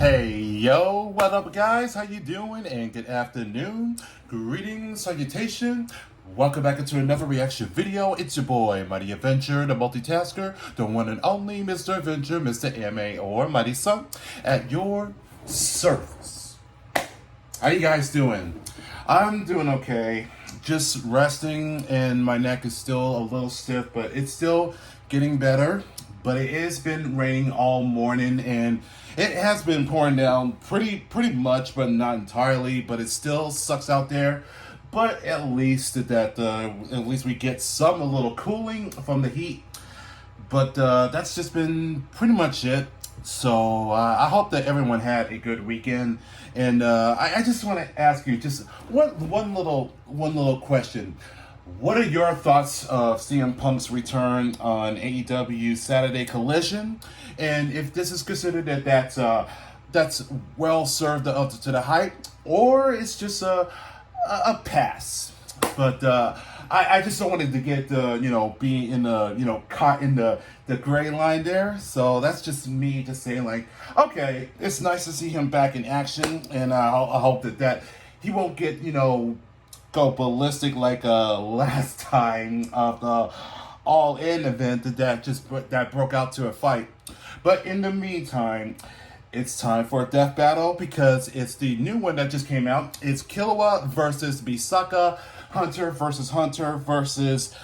Hey yo, what up guys? How you doing? And good afternoon. Greetings, salutation. Welcome back into another reaction video. It's your boy, Mighty Adventure, the multitasker, the one and only Mr. Adventure, Mr. MA, or Mighty Son, at your service. How you guys doing? I'm doing okay. Just resting, and my neck is still a little stiff, but it's still getting better. But it has been raining all morning, and it has been pouring down pretty much, but not entirely. But it still sucks out there. But at least we get some a little cooling from the heat. But that's just been pretty much it. So I hope that everyone had a good weekend. And I just want to ask you just one little question. What are your thoughts of CM Punk's return on AEW Saturday Collision, and if this is considered that's well served up to the hype, or it's just a pass? But I just don't want it to get be in the caught in the gray line there. So that's just me just saying, like, okay, it's nice to see him back in action, and I hope that he won't get go ballistic like last time of the All-In event that broke out to a fight. But in the meantime, it's time for a death battle, because it's the new one that just came out. It's Killua versus Misaka, Hunter versus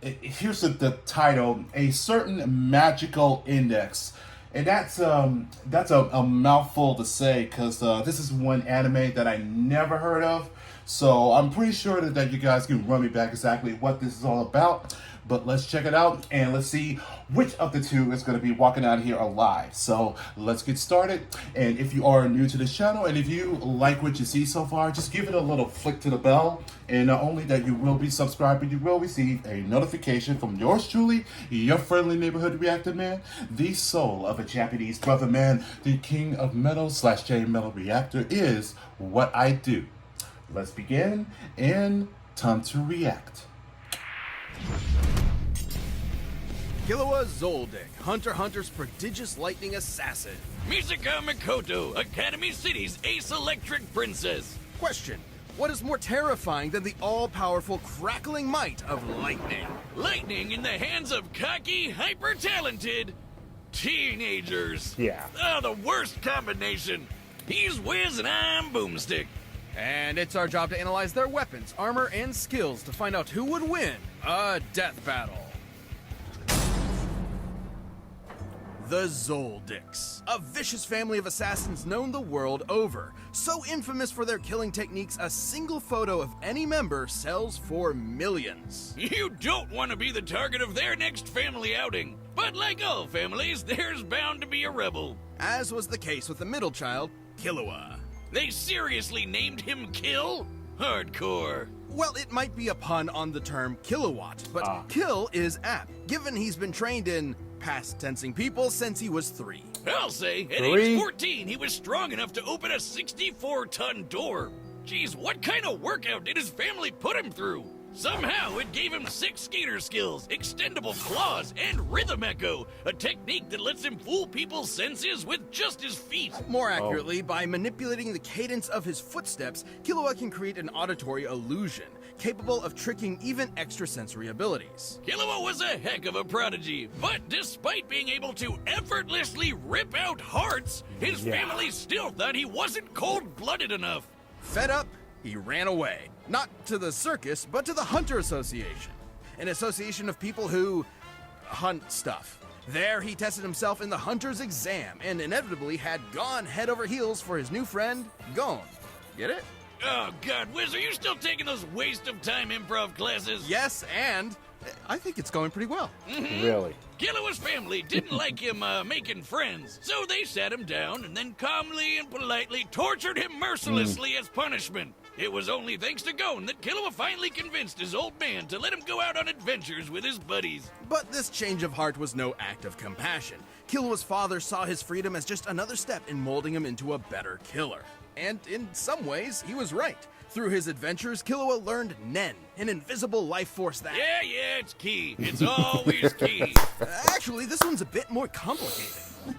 here's the title, a certain magical index. And that's a mouthful to say, because this is one anime that I never heard of. So I'm pretty sure that you guys can run me back exactly what this is all about. But let's check it out, and let's see which of the two is going to be walking out of here alive. So let's get started. And if you are new to the channel, and if you like what you see so far, just give it a little flick to the bell. And not only that, you will be subscribed, but you will receive a notification from yours truly, your friendly neighborhood reactor man, the soul of a Japanese brother man, the king of metal / J Metal Reactor is what I do. Let's begin, and time to react. Killua Zoldyck, Hunter x Hunter's prodigious lightning assassin. Misaka Mikoto, Academy City's ace electric princess. Question: what is more terrifying than the all-powerful crackling might of lightning? Lightning in the hands of cocky, hyper-talented teenagers. Yeah. Oh, the worst combination. He's Wiz and I'm Boomstick. And it's our job to analyze their weapons, armor, and skills to find out who would win a death battle. The Zoldicks, a vicious family of assassins known the world over. So infamous for their killing techniques, a single photo of any member sells for millions. You don't want to be the target of their next family outing. But like all families, there's bound to be a rebel. As was the case with the middle child, Killua. They seriously named him Kill? Hardcore. Well, it might be a pun on the term kilowatt, but kill is apt, given he's been trained in past tensing people since he was 3. I'll say, at age 14, he was strong enough to open a 64-ton door. Geez, what kind of workout did his family put him through? Somehow, it gave him 6 skater skills, extendable claws, and rhythm echo, a technique that lets him fool people's senses with just his feet. More accurately, by manipulating the cadence of his footsteps, Killua can create an auditory illusion, capable of tricking even extrasensory abilities. Killua was a heck of a prodigy, but despite being able to effortlessly rip out hearts, his family still thought he wasn't cold-blooded enough. Fed up, he ran away. Not to the circus, but to the Hunter Association, an association of people who hunt stuff. There, he tested himself in the Hunter's exam and inevitably had gone head over heels for his new friend, Gon. Get it? Oh God, Wiz, are you still taking those waste-of-time improv classes? Yes, and I think it's going pretty well. Really? Killua's family didn't like him making friends, so they sat him down and then calmly and politely tortured him mercilessly as punishment. It was only thanks to Gon that Killua finally convinced his old man to let him go out on adventures with his buddies. But this change of heart was no act of compassion. Killua's father saw his freedom as just another step in molding him into a better killer. And in some ways, he was right. Through his adventures, Killua learned Nen, an invisible life force that... Yeah, it's key. It's always key. Actually, this one's a bit more complicated.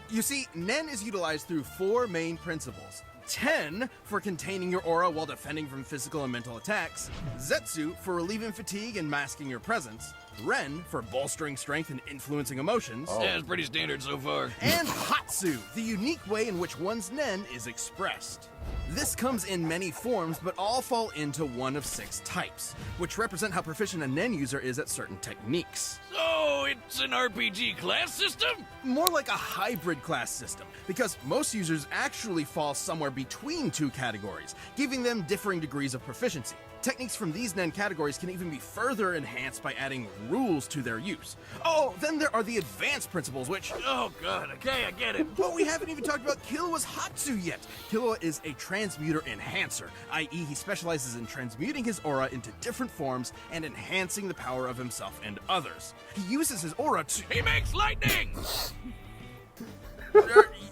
You see, Nen is utilized through 4 main principles. Ten for containing your aura while defending from physical and mental attacks, Zetsu for relieving fatigue and masking your presence, Ren for bolstering strength and influencing emotions, Yeah, it's pretty standard so far. and Hatsu, the unique way in which one's Nen is expressed. This comes in many forms, but all fall into one of 6 types, which represent how proficient a Nen user is at certain techniques. So, it's an RPG class system? More like a hybrid class system, because most users actually fall somewhere between 2 categories, giving them differing degrees of proficiency. Techniques from these Nen categories can even be further enhanced by adding rules to their use. Oh, then there are the advanced principles, which... Oh god, okay, I get it. But we haven't even talked about Killua's Hatsu yet. Killua is a transmuter enhancer, i.e. he specializes in transmuting his aura into different forms and enhancing the power of himself and others. He uses his aura to... He makes lightning!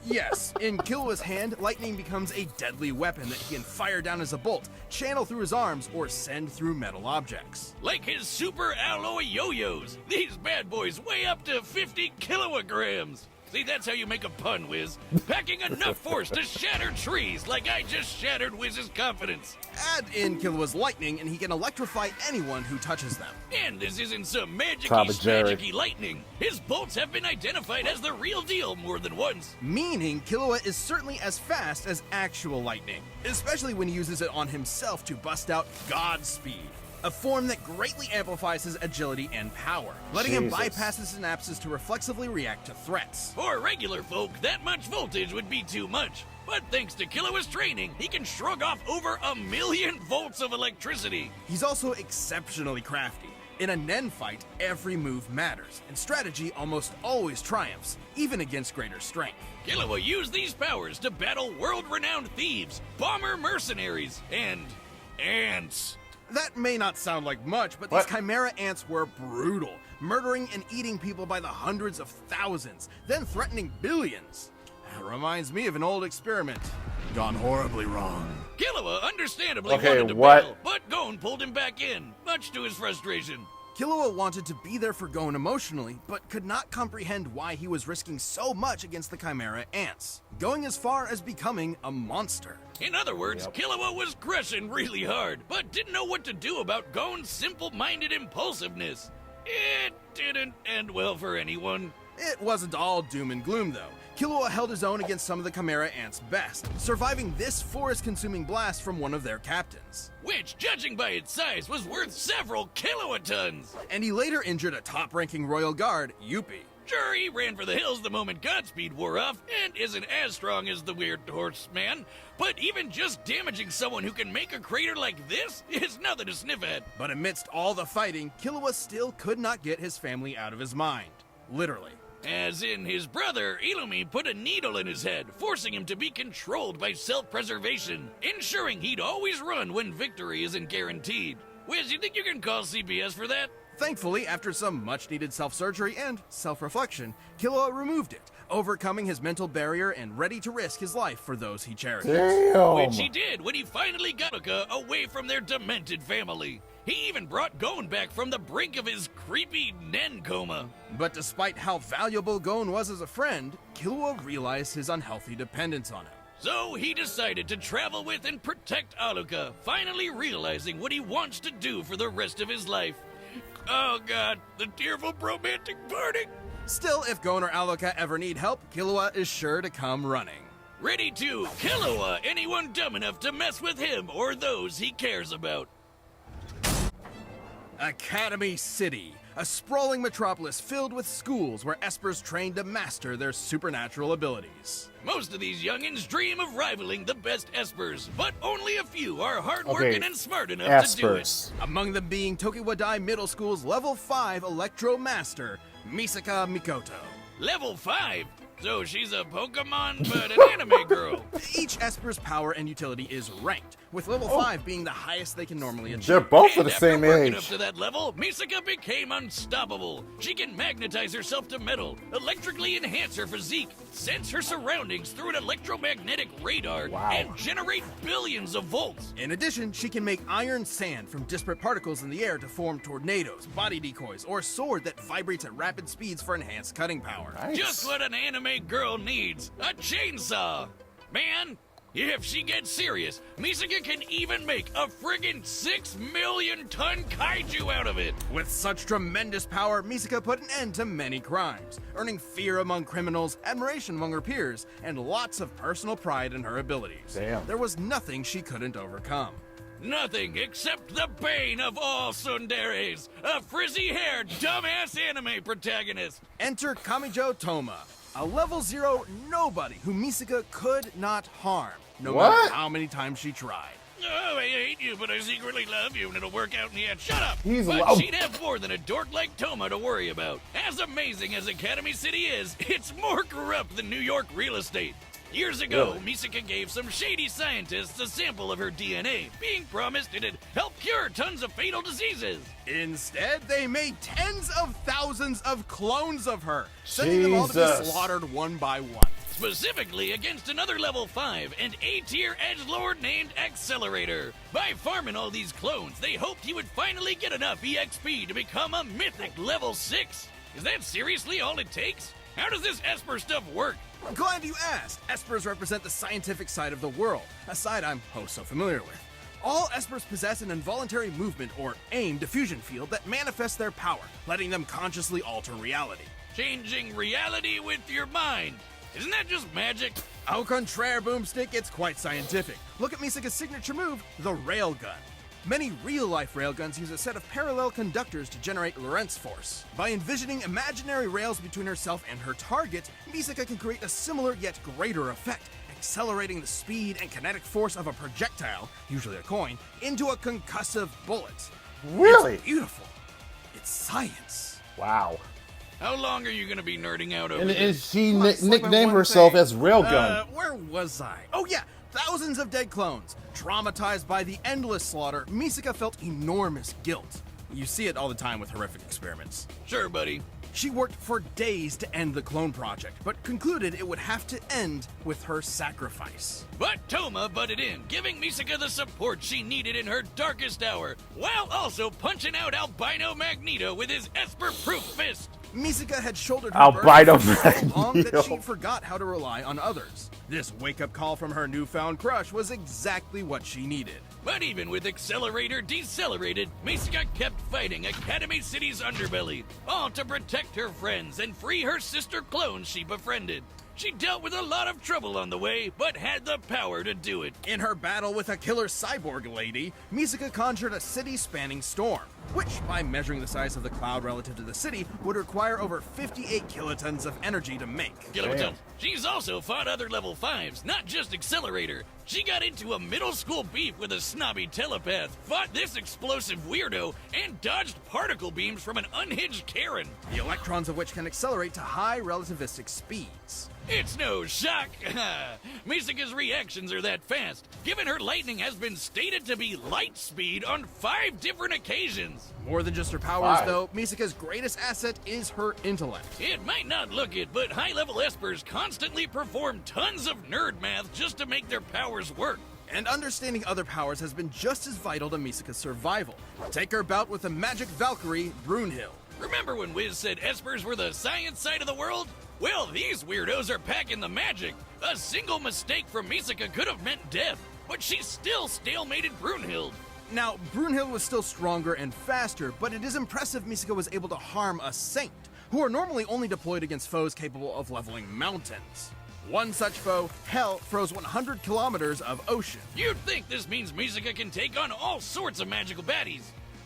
Yes, in Killua's hand, lightning becomes a deadly weapon that he can fire down as a bolt, channel through his arms, or send through metal objects. Like his super alloy yo-yos. These bad boys weigh up to 50 kilograms. See, that's how you make a pun, Wiz. Packing enough force to shatter trees like I just shattered Wiz's confidence. Add in Killua's lightning, and he can electrify anyone who touches them. And this isn't some magic-y, Papa Jared. smagic-y lightning. His bolts have been identified as the real deal more than once. Meaning, Killua is certainly as fast as actual lightning, especially when he uses it on himself to bust out Godspeed, a form that greatly amplifies his agility and power, letting him Jesus. bypass his synapses to reflexively react to threats. For regular folk, that much voltage would be too much. But thanks to Killua's training, he can shrug off over 1,000,000 volts of electricity. He's also exceptionally crafty. In a Nen fight, every move matters, and strategy almost always triumphs, even against greater strength. Killua used these powers to battle world-renowned thieves, bomber mercenaries, and ants. That may not sound like much, but What? these chimera ants were brutal, murdering and eating people by the hundreds of thousands, then threatening billions. That reminds me of an old experiment gone horribly wrong. Killua understandably Okay, wanted to what? battle, but Gon pulled him back in, much to his frustration. Killua wanted to be there for Gon emotionally, but could not comprehend why he was risking so much against the chimera ants, going as far as becoming a monster. In other words, Killua was crushing really hard, but didn't know what to do about Gon's simple-minded impulsiveness. It didn't end well for anyone. It wasn't all doom and gloom, though. Killua held his own against some of the chimera ants' best, surviving this forest-consuming blast from one of their captains. Which, judging by its size, was worth several kilotons. And he later injured a top-ranking royal guard, Yuppie. Sure, he ran for the hills the moment Godspeed wore off, and isn't as strong as the weird horseman, but even just damaging someone who can make a crater like this is nothing to sniff at. But amidst all the fighting, Killua still could not get his family out of his mind. Literally. As in, his brother, Illumi, put a needle in his head, forcing him to be controlled by self-preservation, ensuring he'd always run when victory isn't guaranteed. Wiz, you think you can call CPS for that? Thankfully, after some much-needed self-surgery and self-reflection, Killua removed it, overcoming his mental barrier and ready to risk his life for those he cherishes. Damn. Which he did when he finally got Luca away from their demented family. He even brought Gon back from the brink of his creepy Nen coma. But despite how valuable Gon was as a friend, Killua realized his unhealthy dependence on him. So he decided to travel with and protect Aluka, finally realizing what he wants to do for the rest of his life. Oh god, the tearful romantic parting! Still, if Gon or Aluka ever need help, Killua is sure to come running. Ready to Killua anyone dumb enough to mess with him or those he cares about. Academy City, a sprawling metropolis filled with schools where espers train to master their supernatural abilities. Most of these youngins dream of rivaling the best espers, but only a few are hardworking Okay, and smart enough to do it. Espers. Among them being Tokiwadai Middle School's Level 5 Electro Master, Misaka Mikoto. Level 5? So she's a Pokemon, but an anime girl. Each Esper's power and utility is ranked, with level 5 being the highest they can normally achieve. They're both And of the after same working age. up to that level, Misaka became unstoppable. She can magnetize herself to metal, electrically enhance her physique, sense her surroundings through an electromagnetic radar, and generate billions of volts. In addition, she can make iron sand from disparate particles in the air to form tornadoes, body decoys, or a sword that vibrates at rapid speeds for enhanced cutting power. Nice. Just what an anime girl needs, a chainsaw. Man, if she gets serious, Misaka can even make a friggin' 6 million ton kaiju out of it. With such tremendous power, Misaka put an end to many crimes, earning fear among criminals, admiration among her peers, and lots of personal pride in her abilities. Damn. There was nothing she couldn't overcome. Nothing except the bane of all tsunderes, a frizzy-haired, dumbass anime protagonist. Enter Kamijo Toma, a level 0 nobody who Misaka could not harm, no matter What? how many times she tried. Oh, I hate you, but I secretly love you, and it'll work out in the end. Shut up! He's but low. she'd have more than a dork like Toma to worry about. As amazing as Academy City is, it's more corrupt than New York real estate. Years ago, Misaka gave some shady scientists a sample of her DNA, being promised it'd help cure tons of fatal diseases. Instead, they made tens of thousands of clones of her, sending them all to be Jesus. slaughtered one by one. Specifically against another level 5 and A-tier edgelord named Accelerator. By farming all these clones, they hoped he would finally get enough EXP to become a mythic level 6. Is that seriously all it takes? How does this Esper stuff work? Glad you asked. Espers represent the scientific side of the world, a side I'm so familiar with. All Espers possess an involuntary movement or AIM diffusion field that manifests their power, letting them consciously alter reality. Changing reality with your mind. Isn't that just magic? Au contraire, Boomstick, it's quite scientific. Look at Misaka's signature move, the railgun. Many real-life railguns use a set of parallel conductors to generate Lorentz force. By envisioning imaginary rails between herself and her target, Misaka can create a similar yet greater effect, accelerating the speed and kinetic force of a projectile, usually a coin, into a concussive bullet. Really? It's beautiful. It's science. Wow. How long are you gonna be nerding out over And this? she Let's look at nicknamed one herself thing. as Railgun. Where was I? Oh yeah, thousands of dead clones. Traumatized by the endless slaughter, Misaka felt enormous guilt. You see it all the time with horrific experiments. Sure, buddy. She worked for days to end the clone project, but concluded it would have to end with her sacrifice. But Toma butted in, giving Misaka the support she needed in her darkest hour, while also punching out Albino Magneto with his Esper-proof fist. Misaka had shouldered her Albino burden for so long that Magneto. she forgot how to rely on others. This wake-up call from her newfound crush was exactly what she needed. But even with Accelerator decelerated, Misaka kept fighting Academy City's underbelly, all to protect her friends and free her sister clones she befriended. She dealt with a lot of trouble on the way, but had the power to do it. In her battle with a killer cyborg lady, Misaka conjured a city-spanning storm, which, by measuring the size of the cloud relative to the city, would require over 58 kilotons of energy to make. Killua, she's also fought other level 5s, not just Accelerator. She got into a middle school beef with a snobby telepath, fought this explosive weirdo, and dodged particle beams from an unhinged Karen. The electrons of which can accelerate to high relativistic speeds. It's no shock. Misaka's reactions are that fast, given her lightning has been stated to be light speed on 5 different occasions. More than just her powers, Wow. though, Misaka's greatest asset is her intellect. It might not look it, but high-level espers constantly perform tons of nerd math just to make their powers work. And understanding other powers has been just as vital to Misaka's survival. Take her bout with the magic Valkyrie, Brunhild. Remember when Wiz said espers were the science side of the world? Well, these weirdos are packing the magic. A single mistake from Misaka could have meant death, but she still stalemated Brunhild. Now, Brunhild was still stronger and faster, but it is impressive Misaka was able to harm a saint, who are normally only deployed against foes capable of leveling mountains. One such foe, Hell, froze 100 kilometers of ocean. You'd think this means Misaka can take on all sorts of magical baddies.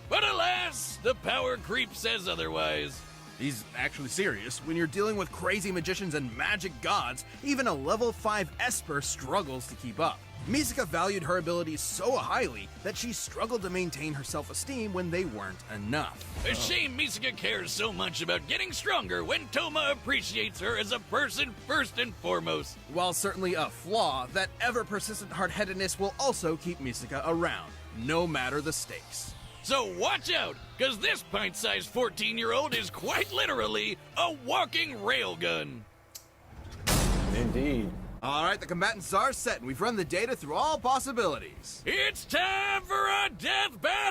But alas, the power creep says otherwise. He's actually serious. When you're dealing with crazy magicians and magic gods, even a level 5 Esper struggles to keep up. Misaka valued her abilities so highly that she struggled to maintain her self-esteem when they weren't enough. A shame Misaka cares so much about getting stronger when Toma appreciates her as a person first and foremost. While certainly a flaw, that ever-persistent hard-headedness will also keep Misaka around, no matter the stakes. So watch out, because this pint-sized 14-year-old is quite literally a walking railgun. Indeed. Alright, the combatants are set, and we've run the data through all possibilities. It's time for a death battle!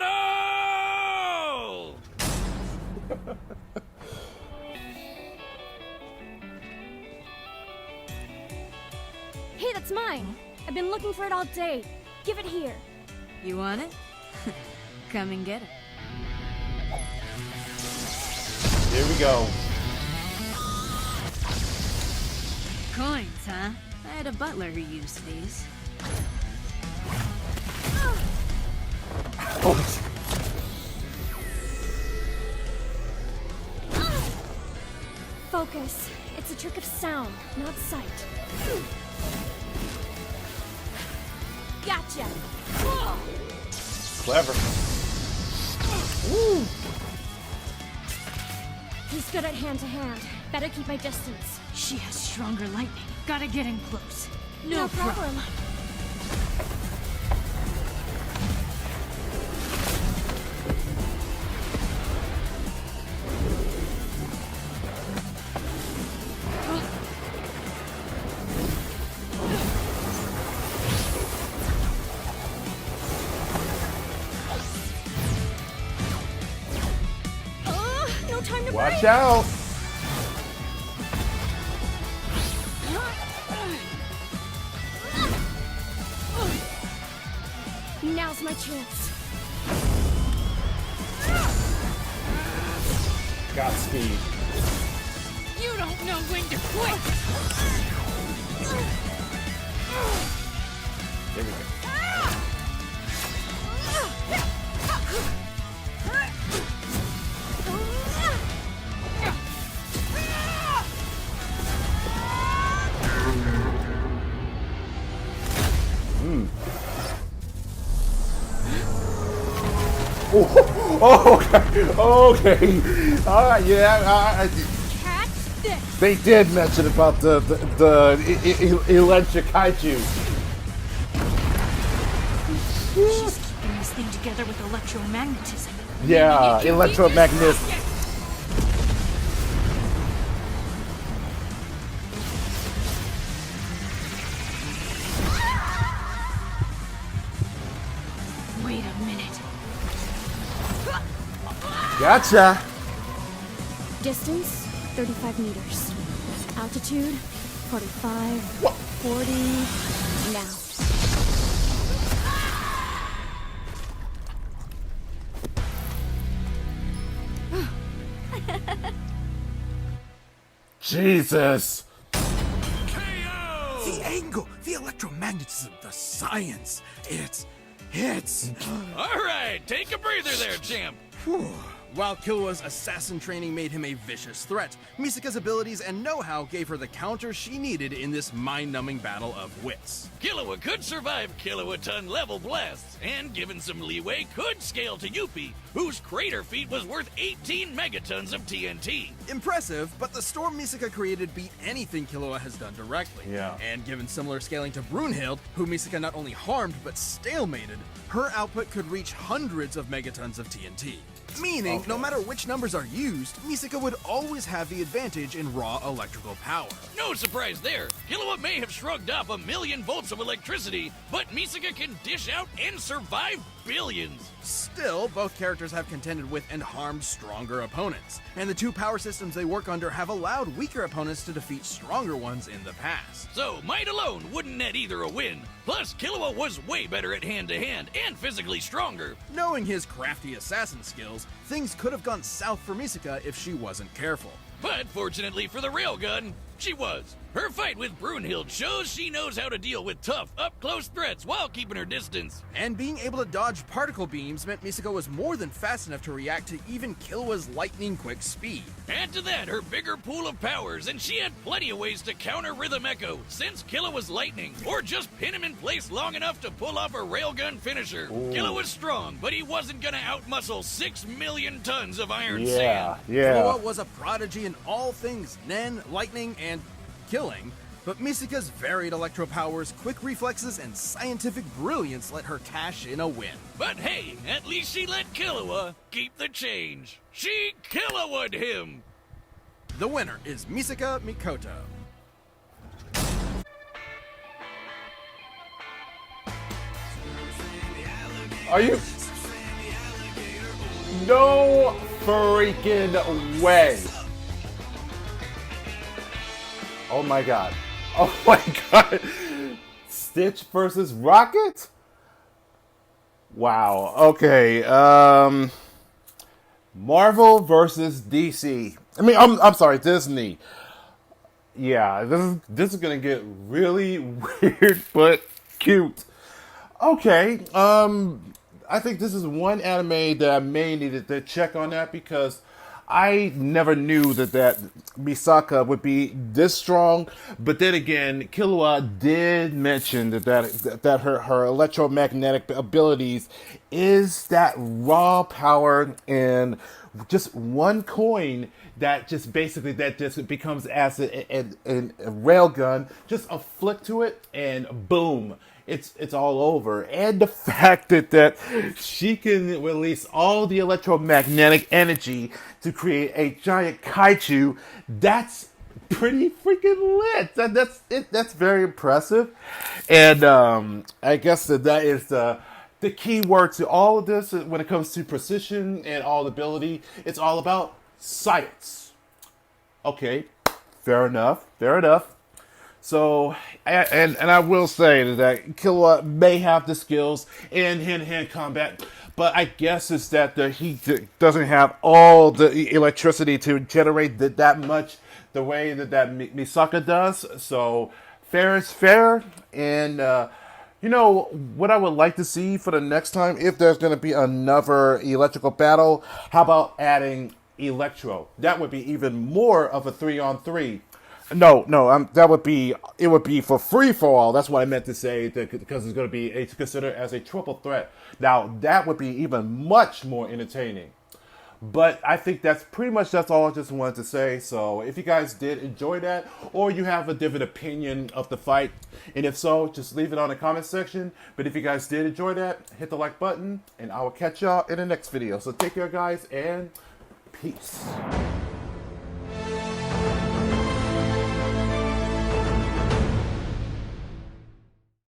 Hey, that's mine. I've been looking for it all day. Give it here. You want it? Come and get it. Here we go. Coins, huh? I had a butler who used these. Focus. It's a trick of sound, not sight. Gotcha. Clever. Woo. He's good at hand-to-hand. Better keep my distance. She has stronger lightning. Gotta get in close. No problem. No time to Watch break. out. Now's my chance. Godspeed. You don't know when to quit! There we go. Oh, okay. All right, yeah. Catch this. They did mention about the electric kaiju. She's keeping this thing together with electromagnetism. Yeah, electromagnet. Wait a minute. Gotcha. Distance, 35 meters. Altitude, 45, 40, now. Jesus. The angle, the electromagnetism, the science. It's... All right, take a breather there, champ. Whew. While Killua's assassin training made him a vicious threat, Misaka's abilities and know-how gave her the counter she needed in this mind-numbing battle of wits. Killua could survive kilowatt-ton level blasts, and given some leeway, could scale to Yuppie, whose crater feat was worth 18 megatons of TNT. Impressive, but the storm Misaka created beat anything Killua has done directly. Yeah. And given similar scaling to Brunhild, who Misaka not only harmed but stalemated, her output could reach hundreds of megatons of TNT. Meaning, no matter which numbers are used, Misaka would always have the advantage in raw electrical power. No surprise there. Killua may have shrugged off 1,000,000 volts of electricity, but Misaka can dish out and survive billions. Still, both characters have contended with and harmed stronger opponents, and the two power systems they work under have allowed weaker opponents to defeat stronger ones in the past. So, might alone wouldn't net either a win. Plus, Killua was way better at hand-to-hand and physically stronger. Knowing his crafty assassin skills, things could have gone south for Misaka if she wasn't careful. But fortunately for the railgun, she was. Her fight with Brunhild shows she knows how to deal with tough, up-close threats while keeping her distance. And being able to dodge particle beams meant Misaka was more than fast enough to react to even Killua's lightning-quick speed. Add to that her bigger pool of powers, and she had plenty of ways to counter Rhythm Echo, since Killua was lightning, or just pin him in place long enough to pull off a railgun finisher. Killua was strong, but he wasn't gonna outmuscle 6 million tons of iron sand. Killua was a prodigy in all things Nen, lightning, and killing, but Misaka's varied electro powers, quick reflexes, and scientific brilliance let her cash in a win. But hey, at least she let Killua keep the change. She Killua'd him! The winner is Misaka Mikoto. Are you? No freaking way. Oh my god. Oh my god. Stitch versus Rocket? Wow. Okay. Marvel versus DC. I mean, I'm sorry, Disney. Yeah, this is gonna get really weird but cute. Okay. I think this is one anime that I may need to check on that because I never knew that Misaka would be this strong. But then again, Killua did mention that her electromagnetic abilities is that raw power and just one coin that just becomes as a railgun. Just a flick to it and boom. It's all over. And the fact that she can release all the electromagnetic energy to create a giant kaiju, that's pretty freaking lit. That's very impressive. And I guess that is the key word to all of this when it comes to precision and all ability. It's all about science. Okay, fair enough. So, and I will say that Killua may have the skills in hand-to-hand combat, but I guess it's that he doesn't have all the electricity to generate that much the way that Misaka does. So, fair is fair. And, you know, what I would like to see for the next time, if there's going to be another electrical battle, how about adding Electro? That would be even more of a 3-on-3. No, it would be for free for all. That's what I meant to say, because it's going to be considered as a triple threat. Now, that would be even much more entertaining. But I think that's all I just wanted to say. So if you guys did enjoy that, or you have a different opinion of the fight, and if so, just leave it on the comment section. But if you guys did enjoy that, hit the like button, and I will catch y'all in the next video. So take care, guys, and peace.